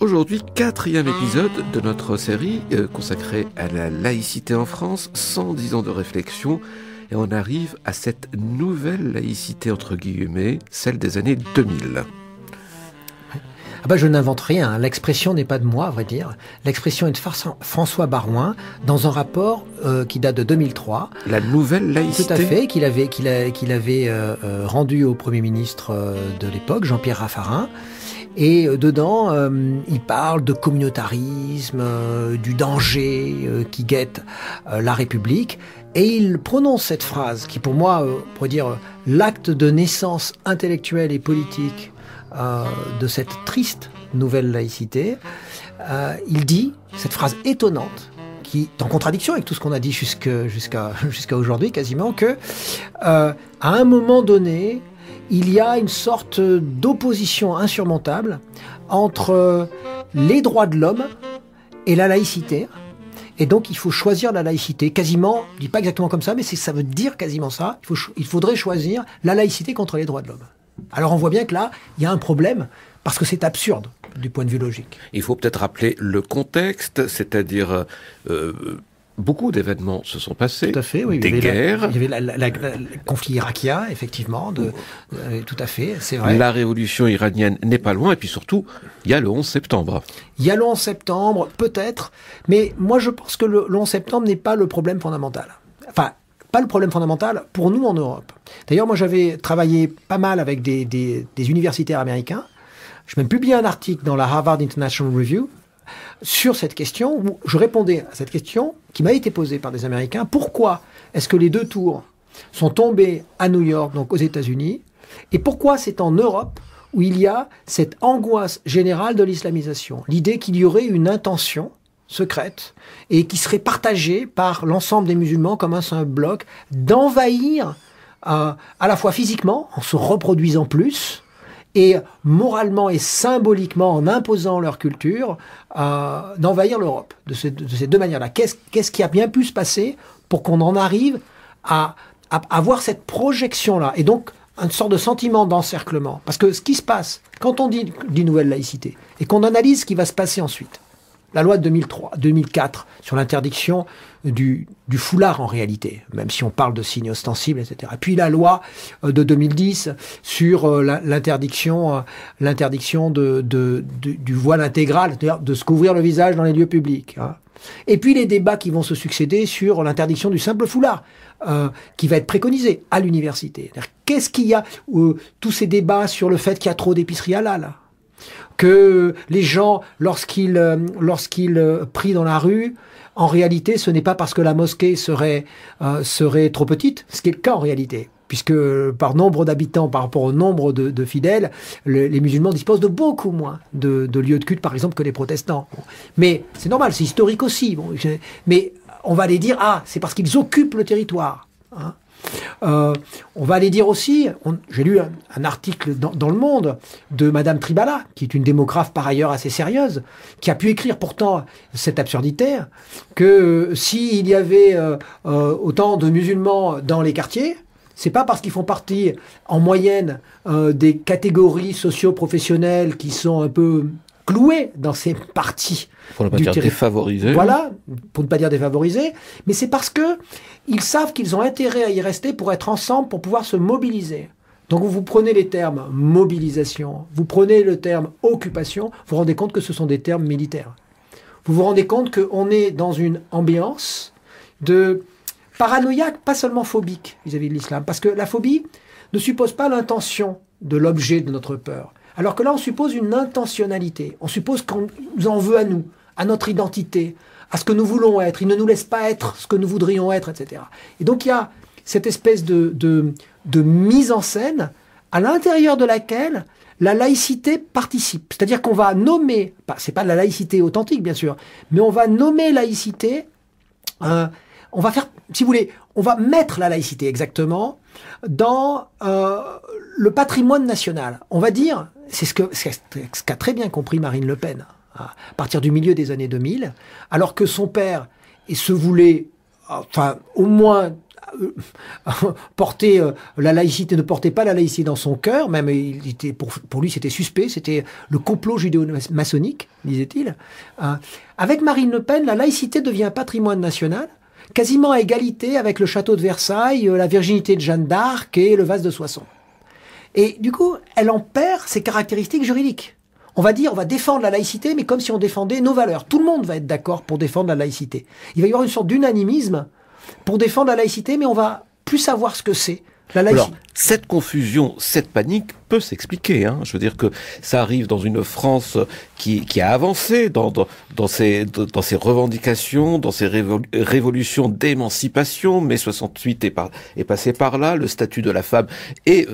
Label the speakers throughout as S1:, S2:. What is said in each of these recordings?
S1: Aujourd'hui, 4e épisode de notre série consacrée à la laïcité en France, 110 ans de réflexion, et on arrive à cette nouvelle laïcité, entre guillemets, celle des années 2000.
S2: Ah bah je n'invente rien, l'expression n'est pas de moi, à vrai dire. L'expression est de François Baroin, dans un rapport qui date de 2003.
S1: La nouvelle laïcité.
S2: Tout à fait, qu'il avait rendu au Premier ministre de l'époque, Jean-Pierre Raffarin. Et dedans, il parle de communautarisme, du danger qui guette la République. Et il prononce cette phrase qui, pour moi, pourrait dire l'acte de naissance intellectuelle et politique de cette triste nouvelle laïcité. Il dit cette phrase étonnante, qui est en contradiction avec tout ce qu'on a dit jusqu'à aujourd'hui quasiment, que à un moment donné, il y a une sorte d'opposition insurmontable entre les droits de l'homme et la laïcité. Et donc, il faut choisir la laïcité. Quasiment, je ne dis pas exactement comme ça, mais ça veut dire quasiment ça. Il faudrait choisir la laïcité contre les droits de l'homme. Alors, on voit bien que là, il y a un problème, parce que c'est absurde du point de vue logique.
S1: Il faut peut-être rappeler le contexte, c'est-à-dire... beaucoup d'événements se sont passés,
S2: tout à fait, oui,
S1: des guerres.
S2: Il y avait le conflit irakien, effectivement, tout à fait, c'est vrai.
S1: La révolution iranienne n'est pas loin, et puis surtout, il y a le 11 septembre.
S2: Il y a le 11 septembre, peut-être, mais moi je pense que le 11 septembre n'est pas le problème fondamental. Enfin, pas le problème fondamental pour nous en Europe. D'ailleurs, moi j'avais travaillé pas mal avec des universitaires américains. Je même publié un article dans la Harvard International Review sur cette question, où je répondais à cette question qui m'a été posée par des Américains. Pourquoi est-ce que les deux tours sont tombés à New York, donc aux États-Unis, et pourquoi c'est en Europe où il y a cette angoisse générale de l'islamisation, l'idée qu'il y aurait une intention secrète et qui serait partagée par l'ensemble des musulmans comme un seul bloc d'envahir à la fois physiquement, en se reproduisant plus, et moralement et symboliquement, en imposant leur culture, d'envahir l'Europe, de ces deux manières-là. Qu'est-ce qui a bien pu se passer pour qu'on en arrive à avoir cette projection-là, et donc une sorte de sentiment d'encerclement. Parce que ce qui se passe, quand on dit nouvelle laïcité, et qu'on analyse ce qui va se passer ensuite, la loi de 2004 sur l'interdiction du foulard en réalité, même si on parle de signes ostensibles, etc. Et puis la loi de 2010 sur l'interdiction du voile intégral, c'est-à-dire de se couvrir le visage dans les lieux publics. Hein. Et puis les débats qui vont se succéder sur l'interdiction du simple foulard, qui va être préconisé à l'université. Qu'est-ce qu'il y a tous ces débats sur le fait qu'il y a trop d'épiceries halal, que les gens, lorsqu'ils prient dans la rue, en réalité, ce n'est pas parce que la mosquée serait trop petite, ce qui est le cas en réalité, puisque par nombre d'habitants, par rapport au nombre de fidèles, les musulmans disposent de beaucoup moins de lieux de culte, par exemple, que les protestants. Mais c'est normal, c'est historique aussi. Bon, mais on va aller dire, c'est parce qu'ils occupent le territoire. Hein. On va aller dire aussi, j'ai lu un article dans Le Monde de Madame Tribala, qui est une démographe par ailleurs assez sérieuse, qui a pu écrire pourtant cette absurdité, que s'il y avait autant de musulmans dans les quartiers, c'est pas parce qu'ils font partie en moyenne des catégories socio-professionnelles qui sont un peu clouées dans ces parties.
S1: Pour ne pas dire défavorisés.
S2: Voilà, pour ne pas dire défavorisés, mais c'est parce que ils savent qu'ils ont intérêt à y rester pour être ensemble, pour pouvoir se mobiliser. Donc vous prenez les termes mobilisation, vous prenez le terme occupation, vous vous rendez compte que ce sont des termes militaires. Vous vous rendez compte qu'on est dans une ambiance de paranoïaque, pas seulement phobique vis-à-vis de l'islam, parce que la phobie ne suppose pas l'intention de l'objet de notre peur. Alors que là, on suppose une intentionnalité. On suppose qu'on nous en veut à nous, à notre identité, à ce que nous voulons être. Il ne nous laisse pas être ce que nous voudrions être, etc. Et donc, il y a cette espèce de mise en scène à l'intérieur de laquelle la laïcité participe. C'est-à-dire qu'on va nommer, c'est pas de la laïcité authentique, bien sûr, mais on va nommer laïcité, on va faire, si vous voulez, on va mettre la laïcité exactement dans le patrimoine national. On va dire, c'est ce qu'a très bien compris Marine Le Pen à partir du milieu des années 2000, alors que son père se voulait, enfin au moins portait la laïcité, ne portait pas la laïcité dans son cœur, même pour lui c'était suspect, c'était le complot judéo-maçonnique, disait-il. Avec Marine Le Pen, la laïcité devient un patrimoine national, quasiment à égalité avec le château de Versailles, la virginité de Jeanne d'Arc et le vase de Soissons. Et du coup, elle en perd ses caractéristiques juridiques. On va dire, on va défendre la laïcité, mais comme si on défendait nos valeurs. Tout le monde va être d'accord pour défendre la laïcité. Il va y avoir une sorte d'unanimisme pour défendre la laïcité, mais on va plus savoir ce que c'est. La laïcité.
S1: Alors, cette confusion, cette panique peut s'expliquer. Je veux dire que ça arrive dans une France qui a avancé dans ses revendications, dans ses révolutions d'émancipation. Mai 68 est passé par là. Le statut de la femme est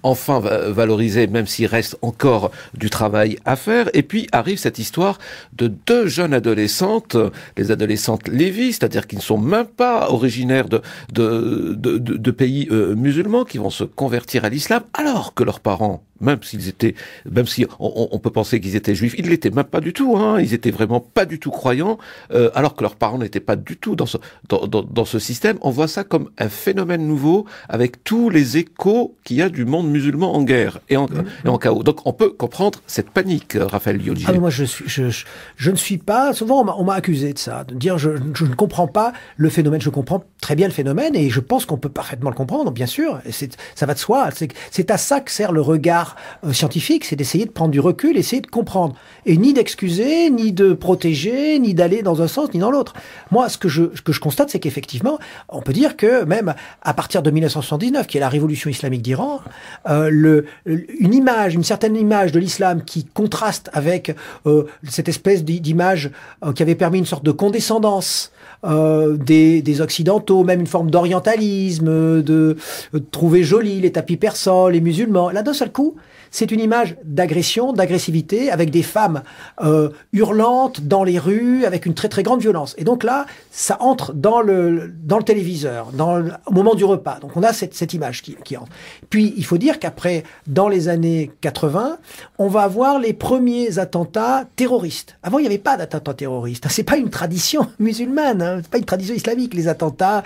S1: enfin valorisé, même s'il reste encore du travail à faire. Et puis arrive cette histoire de deux jeunes adolescentes, les adolescentes Lévy, c'est-à-dire qui ne sont même pas originaires de pays musulmans, qui vont se convertir à l'islam, alors que leurs parents, même si on peut penser qu'ils étaient juifs, ils l'étaient même pas du tout, ils étaient vraiment pas du tout croyants, alors que leurs parents n'étaient pas du tout dans ce système. On voit ça comme un phénomène nouveau, avec tous les échos qu'il y a du monde musulman en guerre et en chaos. Donc on peut comprendre cette panique, Raphaël Liolier.
S2: Ah, mais moi je ne suis pas, souvent on m'a accusé de ça, de dire je ne comprends pas le phénomène. Je comprends très bien le phénomène et je pense qu'on peut parfaitement le comprendre, bien sûr, et ça va de soi. C'est à ça que sert le regard scientifique, c'est d'essayer de prendre du recul, essayer de comprendre, et ni d'excuser, ni de protéger, ni d'aller dans un sens, ni dans l'autre. Moi, ce que je constate, c'est qu'effectivement, on peut dire que même à partir de 1979, qui est la révolution islamique d'Iran, une certaine image de l'islam qui contraste avec cette espèce d'image qui avait permis une sorte de condescendance des Occidentaux, même une forme d'orientalisme, de trouver joli les tapis persans, les musulmans. Là, d'un seul coup, c'est une image d'agression, d'agressivité, avec des femmes hurlantes dans les rues, avec une très très grande violence. Et donc là, ça entre dans le téléviseur, au moment du repas. Donc on a cette image qui entre. Puis il faut dire qu'après, dans les années 80, on va avoir les premiers attentats terroristes. Avant, il n'y avait pas d'attentats terroristes. C'est pas une tradition musulmane, c'est pas une tradition islamique, les attentats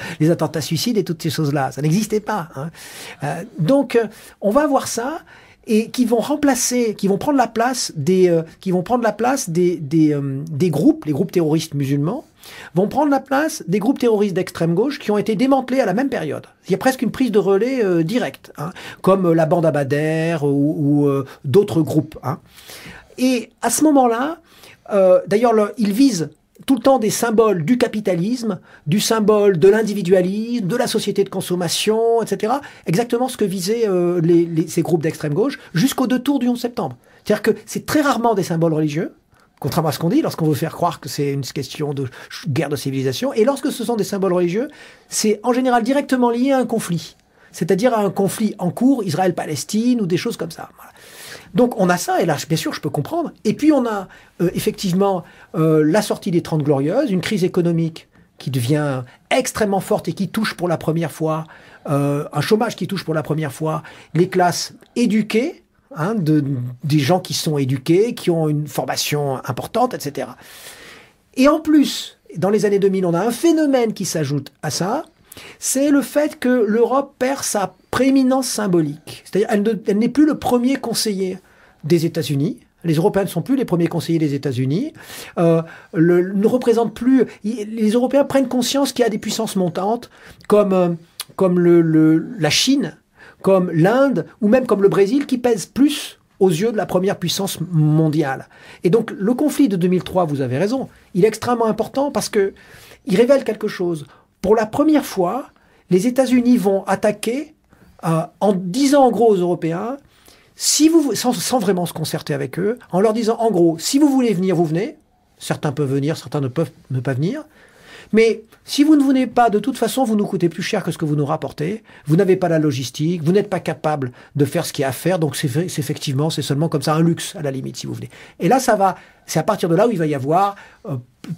S2: suicides et toutes ces choses-là. Ça n'existait pas. Donc on va avoir ça. Et qui vont prendre la place des groupes, les groupes terroristes musulmans, vont prendre la place des groupes terroristes d'extrême gauche qui ont été démantelés à la même période. Il y a presque une prise de relais directe, comme la bande Abadère ou d'autres groupes. Et à ce moment-là, d'ailleurs, ils visent tout le temps des symboles du capitalisme, du symbole de l'individualisme, de la société de consommation, etc. Exactement ce que visaient ces groupes d'extrême gauche jusqu'aux 2 tours du 11 septembre. C'est-à-dire que c'est très rarement des symboles religieux, contrairement à ce qu'on dit, lorsqu'on veut faire croire que c'est une question de guerre de civilisation. Et lorsque ce sont des symboles religieux, c'est en général directement lié à un conflit. C'est-à-dire à un conflit en cours, Israël-Palestine ou des choses comme ça. Voilà. Donc on a ça, et là bien sûr je peux comprendre. Et puis on a effectivement la sortie des 30 Glorieuses, une crise économique qui devient extrêmement forte et qui touche pour la première fois, un chômage qui touche pour la première fois les classes éduquées, des gens qui sont éduqués, qui ont une formation importante, etc. Et en plus, dans les années 2000, on a un phénomène qui s'ajoute à ça, c'est le fait que l'Europe perd sa prééminence symbolique. C'est-à-dire elle n'est plus le premier conseiller des États-Unis. Les Européens ne sont plus les premiers conseillers des États-Unis. Ne représentent plus. Les Européens prennent conscience qu'il y a des puissances montantes comme la Chine, comme l'Inde ou même comme le Brésil qui pèsent plus aux yeux de la première puissance mondiale. Et donc le conflit de 2003, vous avez raison, il est extrêmement important parce que il révèle quelque chose. Pour la première fois, les États-Unis vont attaquer en disant en gros aux Européens, sans vraiment se concerter avec eux, en leur disant en gros, si vous voulez venir, vous venez. Certains peuvent venir, certains ne peuvent ne pas venir. Mais si vous ne venez pas, de toute façon, vous nous coûtez plus cher que ce que vous nous rapportez. Vous n'avez pas la logistique, vous n'êtes pas capable de faire ce qu'il y a à faire. Donc c'est seulement comme ça un luxe à la limite, si vous voulez. Et là, c'est à partir de là où il va y avoir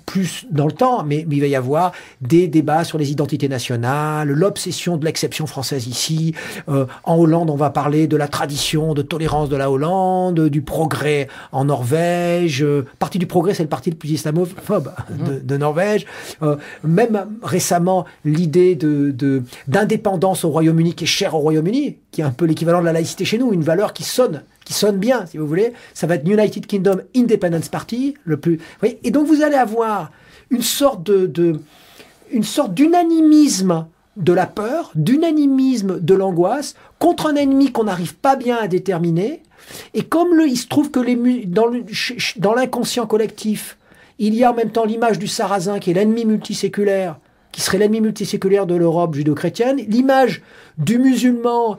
S2: plus dans le temps, mais il va y avoir des débats sur les identités nationales, l'obsession de l'exception française ici. En Hollande, on va parler de la tradition de tolérance de la Hollande, du progrès en Norvège. Parti du progrès, c'est le parti le plus islamophobe de Norvège. Même récemment, l'idée d'indépendance au Royaume-Uni, qui est chère au Royaume-Uni, qui est un peu l'équivalent de la laïcité chez nous, une valeur qui sonne bien, si vous voulez. Ça va être United Kingdom Independence Party, le plus. Vous voyez, et donc vous allez avoir une sorte d'unanimisme de la peur, d'unanimisme de l'angoisse contre un ennemi qu'on n'arrive pas bien à déterminer. Et comme il se trouve que dans l'inconscient collectif, il y a en même temps l'image du sarrasin qui est l'ennemi multiséculaire, qui serait l'ennemi multiséculaire de l'Europe judéo-chrétienne, l'image du musulman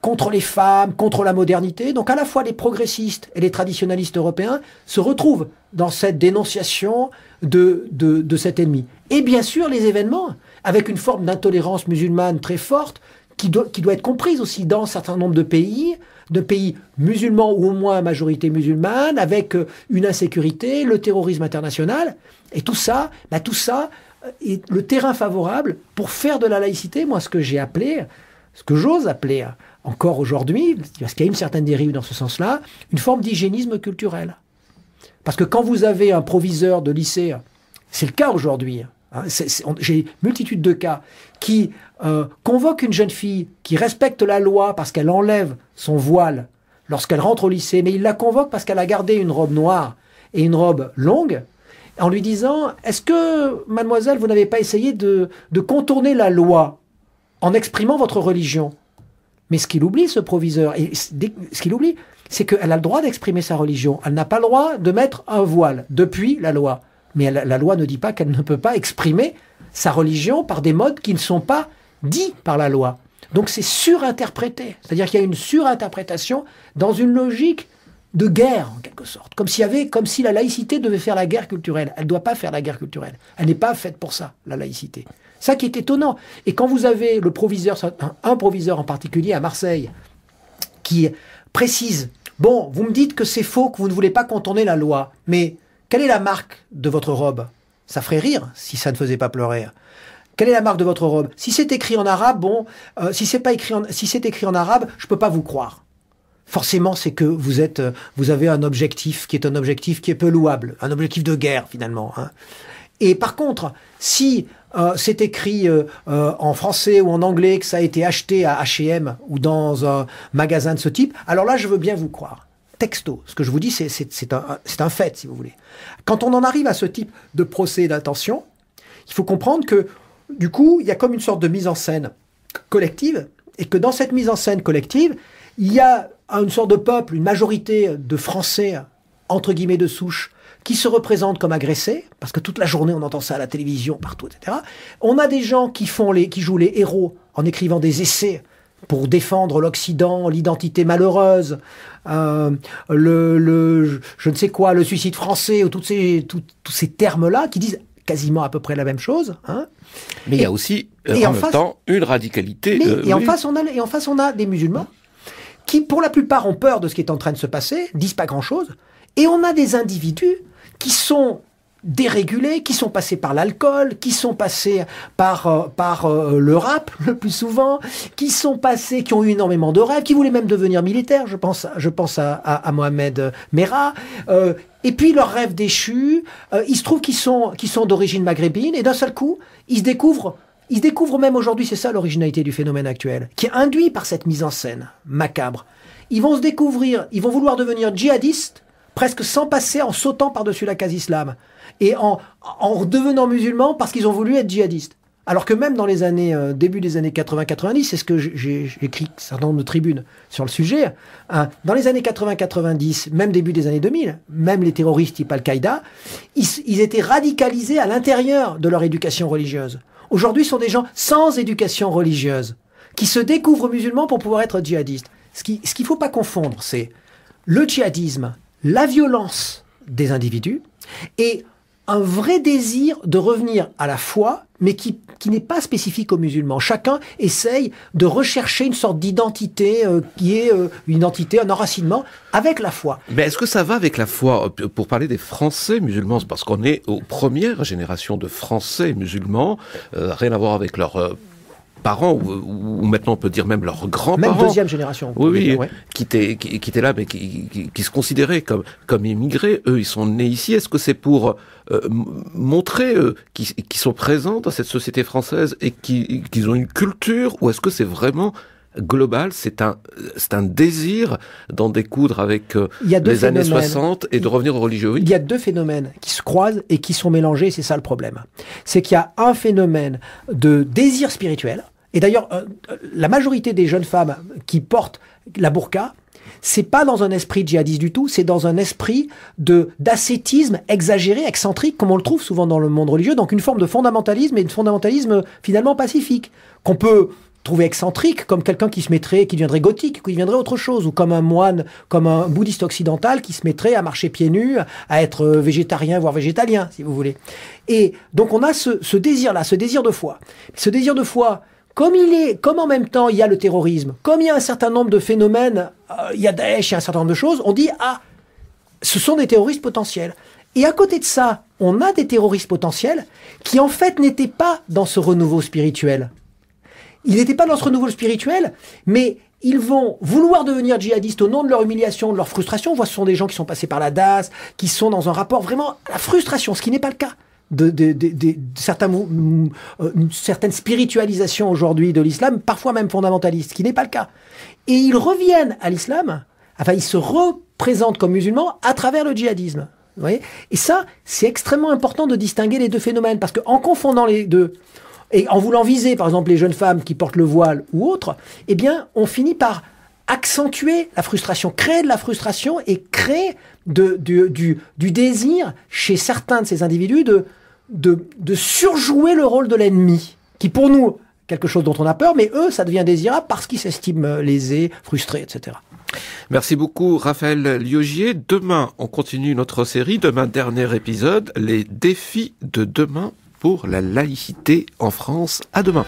S2: contre les femmes, contre la modernité. Donc à la fois les progressistes et les traditionalistes européens se retrouvent dans cette dénonciation de cet ennemi. Et bien sûr les événements, avec une forme d'intolérance musulmane très forte, qui doit être comprise aussi dans un certain nombre de pays musulmans ou au moins à majorité musulmane, avec une insécurité, le terrorisme international, et tout ça est le terrain favorable pour faire de la laïcité, moi, ce que j'ose appeler encore aujourd'hui, parce qu'il y a une certaine dérive dans ce sens-là, une forme d'hygiénisme culturel. Parce que quand vous avez un proviseur de lycée, c'est le cas aujourd'hui, j'ai multitude de cas, qui convoque une jeune fille qui respecte la loi parce qu'elle enlève son voile lorsqu'elle rentre au lycée, mais il la convoque parce qu'elle a gardé une robe noire et une robe longue, en lui disant « Est-ce que, mademoiselle, vous n'avez pas essayé de contourner la loi en exprimant votre religion ?» Mais ce qu'il oublie, ce proviseur, ce qu'il oublie, c'est qu'elle a le droit d'exprimer sa religion. Elle n'a pas le droit de mettre un voile depuis la loi. Mais la loi ne dit pas qu'elle ne peut pas exprimer sa religion par des modes qui ne sont pas dits par la loi. Donc c'est surinterprété. C'est-à-dire qu'il y a une surinterprétation dans une logique de guerre, en quelque sorte. Comme si la laïcité devait faire la guerre culturelle. Elle ne doit pas faire la guerre culturelle. Elle n'est pas faite pour ça, la laïcité. Ça qui est étonnant. Et quand vous avez le proviseur, un proviseur en particulier à Marseille, qui précise, bon, vous me dites que c'est faux, que vous ne voulez pas contourner la loi, mais quelle est la marque de votre robe? Ça ferait rire si ça ne faisait pas pleurer. Quelle est la marque de votre robe? Si c'est écrit en arabe, bon, si c'est écrit en arabe, je peux pas vous croire. Forcément, c'est que vous avez un objectif qui est peu louable, un objectif de guerre finalement. Et par contre, si c'est écrit en français ou en anglais, que ça a été acheté à H&M ou dans un magasin de ce type, alors là, je veux bien vous croire. Texto. Ce que je vous dis, c'est un fait, si vous voulez. Quand on en arrive à ce type de procès d'intention, il faut comprendre que, du coup, il y a comme une sorte de mise en scène collective, et que dans cette mise en scène collective, il y a une sorte de peuple, une majorité de Français, entre guillemets de souche, qui se représentent comme agressés, parce que toute la journée on entend ça à la télévision, partout, etc. On a des gens qui jouent les héros en écrivant des essais pour défendre l'Occident, l'identité malheureuse, je ne sais quoi, le suicide français, ou tous ces termes-là qui disent quasiment à peu près la même chose.
S1: Mais il y a aussi, en même temps, une radicalité.
S2: Et en face, on a des musulmans qui, pour la plupart, ont peur de ce qui est en train de se passer, disent pas grand-chose, et on a des individus qui sont dérégulés, qui sont passés par l'alcool, qui sont passés par le rap le plus souvent, qui ont eu énormément de rêves, qui voulaient même devenir militaires. Je pense à Mohamed Merah. Et puis leurs rêves déchus, il se trouve qu'ils sont d'origine maghrébine, et d'un seul coup, ils se découvrent même aujourd'hui, c'est ça l'originalité du phénomène actuel, qui est induit par cette mise en scène macabre. Ils vont vouloir devenir djihadistes, presque sans passer, en sautant par-dessus la case islam, et en devenant musulmans parce qu'ils ont voulu être djihadistes. Alors que même dans début des années 80-90, c'est ce que j'ai écrit un certain nombre de tribunes sur le sujet, dans les années 80-90, même début des années 2000, même les terroristes type Al-Qaïda, ils étaient radicalisés à l'intérieur de leur éducation religieuse. Aujourd'hui, ce sont des gens sans éducation religieuse, qui se découvrent musulmans pour pouvoir être djihadistes. Ce qu'il ne faut pas confondre, c'est le djihadisme, la violence des individus, et un vrai désir de revenir à la foi, mais qui n'est pas spécifique aux musulmans. Chacun essaye de rechercher une sorte d'identité qui est une identité, un enracinement avec la foi.
S1: Mais est-ce que ça va avec la foi? Pour parler des Français musulmans, parce qu'on est aux premières générations de Français musulmans, rien à voir avec leurs parents, ou maintenant on peut dire même leurs grands-parents.
S2: Même deuxième génération.
S1: Oui, ouais. qui étaient là, mais qui se considéraient comme immigrés. Eux, ils sont nés ici. Est-ce que c'est pour montrer qu'ils sont présents dans cette société française et qu'ils ont une culture, ou est-ce que c'est vraiment global, c'est un désir d'en découdre avec les années 60 et de revenir aux religieux? Oui.
S2: Il y a deux phénomènes qui se croisent et qui sont mélangés, c'est ça le problème. C'est qu'il y a un phénomène de désir spirituel, et d'ailleurs, la majorité des jeunes femmes qui portent la burqa, c'est pas dans un esprit djihadiste du tout, c'est dans un esprit d'ascétisme exagéré, excentrique, comme on le trouve souvent dans le monde religieux, donc une forme de fondamentalisme, et de fondamentalisme finalement pacifique, qu'on peut trouver excentrique, comme quelqu'un qui deviendrait gothique, qui deviendrait autre chose, ou comme un moine, comme un bouddhiste occidental qui se mettrait à marcher pieds nus, à être végétarien, voire végétalien, si vous voulez. Et donc on a ce désir-là, ce désir de foi. Ce désir de foi, comme en même temps il y a le terrorisme, comme il y a un certain nombre de phénomènes, il y a Daesh, il y a un certain nombre de choses, on dit, ce sont des terroristes potentiels. Et à côté de ça, on a des terroristes potentiels qui en fait n'étaient pas dans ce renouveau spirituel. Ils n'étaient pas dans ce renouveau spirituel, mais ils vont vouloir devenir djihadistes au nom de leur humiliation, de leur frustration. On voit, ce sont des gens qui sont passés par la DAS, qui sont dans un rapport vraiment à la frustration, ce qui n'est pas le cas une certaine spiritualisation aujourd'hui de l'islam, parfois même fondamentaliste, ce qui n'est pas le cas. Et ils reviennent à l'islam, enfin ils se représentent comme musulmans à travers le djihadisme. Vous voyez ? Et ça, c'est extrêmement important de distinguer les deux phénomènes, parce qu'en confondant les deux, et en voulant viser, par exemple, les jeunes femmes qui portent le voile ou autres, eh bien, on finit par accentuer la frustration, créer de la frustration et créer du désir chez certains de ces individus de surjouer le rôle de l'ennemi, qui pour nous, quelque chose dont on a peur, mais eux, ça devient désirable parce qu'ils s'estiment lésés, frustrés, etc.
S1: Merci beaucoup, Raphaël Liogier. Demain, on continue notre série. Demain, dernier épisode, les défis de demain pour la laïcité en France. À demain.